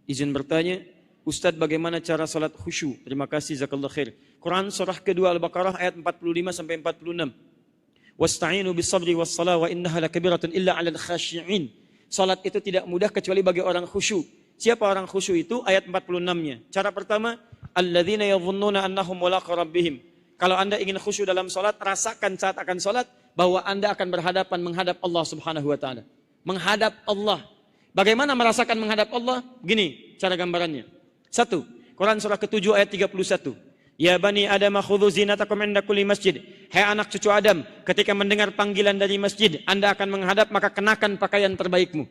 Izin bertanya, Ustadz bagaimana cara salat khusyuk? Terima kasih, jazakallahu khair. Quran surah kedua Al-Baqarah ayat 45 sampai 46. Wasta'inu bis-sabri was-salah wa innaha lakabiratun illa 'alal khashi'in. Salat itu tidak mudah kecuali bagi orang khusyuk. Siapa orang khusyuk itu? Ayat 46-nya. Cara pertama, alladzina yadhunnuna annahum mulaqu rabbihim. Kalau Anda ingin khusyuk dalam salat, rasakan saat akan salat bahwa Anda akan berhadapan menghadap Allah Subhanahu wa taala. Menghadap Allah. Bagaimana merasakan menghadap Allah? Begini cara gambarannya. 1. Quran surah ke-7 ayat 31. Ya bani Adam khudhu zinatakum 'inda kulli masjid. Hai anak cucu Adam, ketika mendengar panggilan dari masjid, Anda akan menghadap maka kenakan pakaian terbaikmu.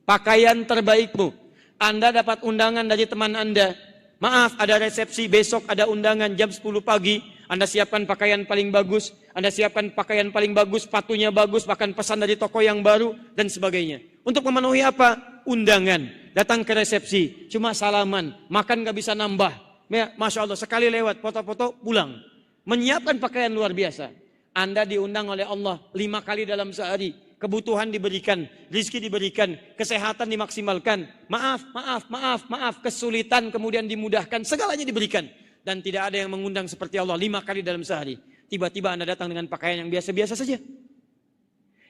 Pakaian terbaikmu. Anda dapat undangan dari teman Anda. Maaf, ada resepsi besok, ada undangan jam 10 pagi. Anda siapkan pakaian paling bagus. Anda siapkan pakaian paling bagus, sepatunya bagus, bahkan pesan dari toko yang baru dan sebagainya. Untuk memenuhi apa? Undangan. Datang ke resepsi, cuma salaman, makan gak bisa nambah. Ya, Masya Allah, sekali lewat, foto-foto, pulang. Menyiapkan pakaian luar biasa. Anda diundang oleh Allah 5 kali dalam sehari. Kebutuhan diberikan, rizki diberikan, kesehatan dimaksimalkan. Maaf, kesulitan kemudian dimudahkan, segalanya diberikan. Dan tidak ada yang mengundang seperti Allah 5 kali dalam sehari. Tiba-tiba Anda datang dengan pakaian yang biasa-biasa saja.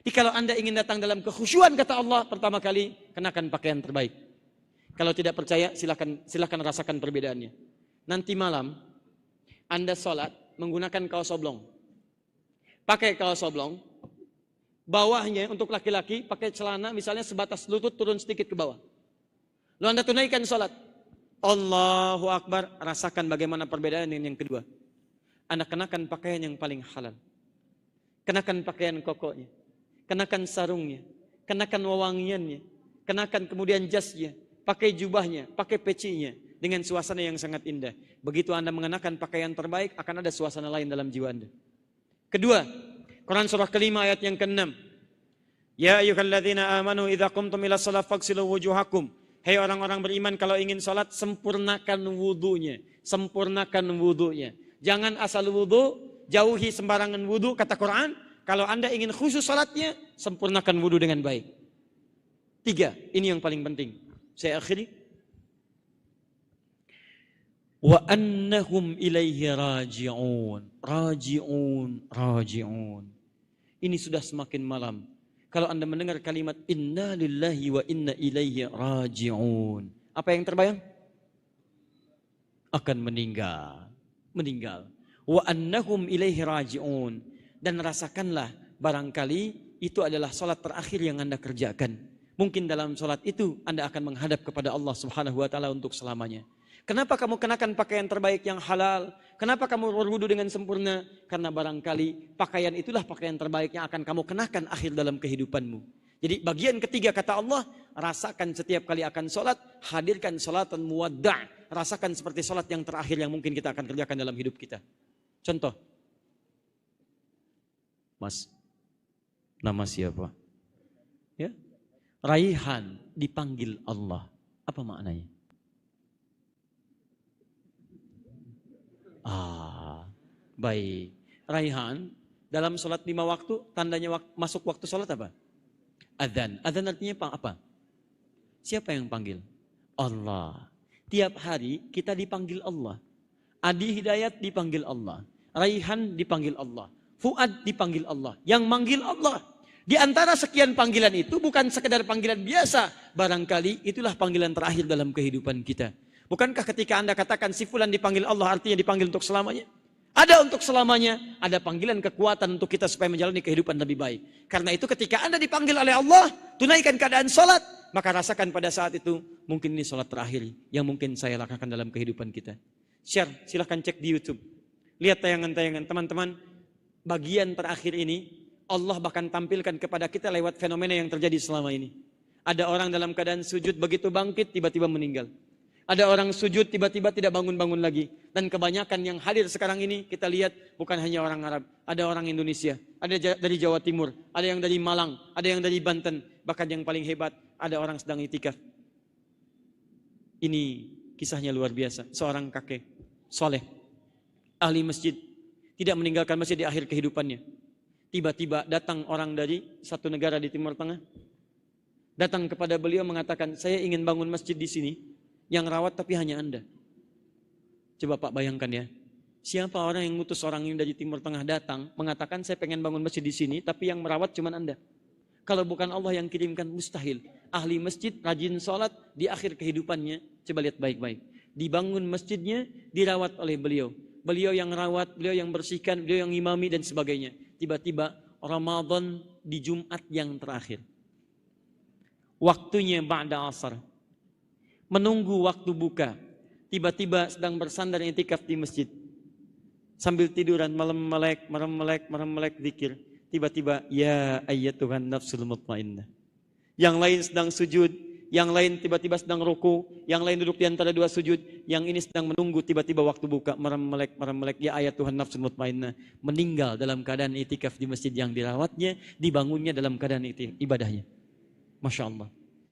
Jadi kalau Anda ingin datang dalam kekhusyuan kata Allah, pertama kali kenakan pakaian terbaik. Kalau tidak percaya silakan rasakan perbedaannya. Nanti malam Anda sholat menggunakan kaos oblong. Pakai kaos oblong. Bawahnya untuk laki-laki pakai celana misalnya sebatas lutut turun sedikit ke bawah. Lalu Anda tunaikan sholat. Allahu Akbar. Rasakan bagaimana perbedaan dengan yang kedua. Anda kenakan pakaian yang paling halal. Kenakan pakaian kokonya. Kenakan sarungnya. Kenakan wewangiannya. Kenakan kemudian jasnya. Pakai jubahnya. Pakai pecinya. Dengan suasana yang sangat indah. Begitu Anda mengenakan pakaian terbaik, akan ada suasana lain dalam jiwa Anda. Kedua, Quran surah kelima ayat yang ke-6. Ya ayyuhalladzina amanu idza qumtum ila shalah faghsilu wujuhakum. Hai orang-orang beriman, kalau ingin salat sempurnakan wudunya. Sempurnakan wudunya. Jangan asal wudu, jauhi sembarangan wudu kata Quran. Kalau Anda ingin khusyuk salatnya, sempurnakan wudu dengan baik. 3, ini yang paling penting. Saya akhiri. Wa annahum ilaihi raji'un. Raji'un. Ini sudah semakin malam. Kalau Anda mendengar kalimat inna lillahi wa inna ilaihi raji'un, apa yang terbayang? Akan meninggal. Wa annahum ilaihi raji'un. Dan rasakanlah barangkali itu adalah salat terakhir yang Anda kerjakan. Mungkin dalam salat itu Anda akan menghadap kepada Allah Subhanahu wa taala untuk selamanya. Kenapa kamu kenakan pakaian terbaik yang halal? Kenapa kamu berwudu dengan sempurna? Karena barangkali pakaian itulah pakaian terbaik yang akan kamu kenakan akhir dalam kehidupanmu. Jadi bagian ketiga kata Allah, rasakan setiap kali akan sholat, hadirkan sholatan muwadda'. Rasakan seperti sholat yang terakhir yang mungkin kita akan kerjakan dalam hidup kita. Contoh. Mas, nama siapa? Ya, Raihan dipanggil Allah. Apa maknanya? Baik. Raihan dalam sholat 5 waktu, tandanya masuk waktu sholat apa? Adzan. Adzan artinya apa? Siapa yang panggil? Allah. Tiap hari kita dipanggil Allah. Adi Hidayat dipanggil Allah. Raihan dipanggil Allah. Fuad dipanggil Allah. Yang manggil Allah. Di antara sekian panggilan itu bukan sekedar panggilan biasa. Barangkali itulah panggilan terakhir dalam kehidupan kita. Bukankah ketika Anda katakan si fulan dipanggil Allah artinya dipanggil untuk selamanya? Ada untuk selamanya, ada panggilan kekuatan untuk kita supaya menjalani kehidupan lebih baik. Karena itu ketika Anda dipanggil oleh Allah, tunaikan keadaan sholat, maka rasakan pada saat itu, mungkin ini sholat terakhir yang mungkin saya lakukan dalam kehidupan kita. Share, silahkan cek di YouTube. Lihat tayangan-tayangan teman-teman, bagian terakhir ini, Allah bahkan tampilkan kepada kita lewat fenomena yang terjadi selama ini. Ada orang dalam keadaan sujud, begitu bangkit, tiba-tiba meninggal. Ada orang sujud tiba-tiba tidak bangun-bangun lagi. Dan kebanyakan yang hadir sekarang ini kita lihat bukan hanya orang Arab. Ada orang Indonesia, ada dari Jawa Timur, ada yang dari Malang, ada yang dari Banten. Bahkan yang paling hebat, ada orang sedang itikaf. Ini kisahnya luar biasa. Seorang kakek soleh, ahli masjid. tidak meninggalkan masjid di akhir kehidupannya. Tiba-tiba datang orang dari satu negara di Timur Tengah, datang kepada beliau mengatakan, saya ingin bangun masjid di sini, yang rawat tapi hanya Anda. Coba Pak bayangkan ya, siapa orang yang ngutus orang yang dari Timur Tengah datang, mengatakan saya pengen bangun masjid di sini, tapi yang merawat cuma Anda. Kalau bukan Allah yang kirimkan, mustahil. Ahli masjid, rajin sholat, di akhir kehidupannya, coba lihat baik-baik. Dibangun masjidnya, dirawat oleh beliau. Beliau yang rawat, beliau yang bersihkan, beliau yang imami dan sebagainya. Tiba-tiba Ramadan di Jumat yang terakhir. Waktunya ba'da asar. Menunggu waktu buka. Tiba-tiba sedang bersandar i'tikaf di masjid. Sambil tiduran malam melek zikir. Tiba-tiba ya ayyatuhan nafsul mutmainnah. Yang lain sedang sujud, yang lain tiba-tiba sedang ruku, yang lain duduk di antara dua sujud, yang ini sedang menunggu tiba-tiba waktu buka melek ya ayyatuhan nafsul mutmainnah, meninggal dalam keadaan i'tikaf di masjid yang dirawatnya, dibangunnya dalam keadaan ibadahnya. Masya Allah.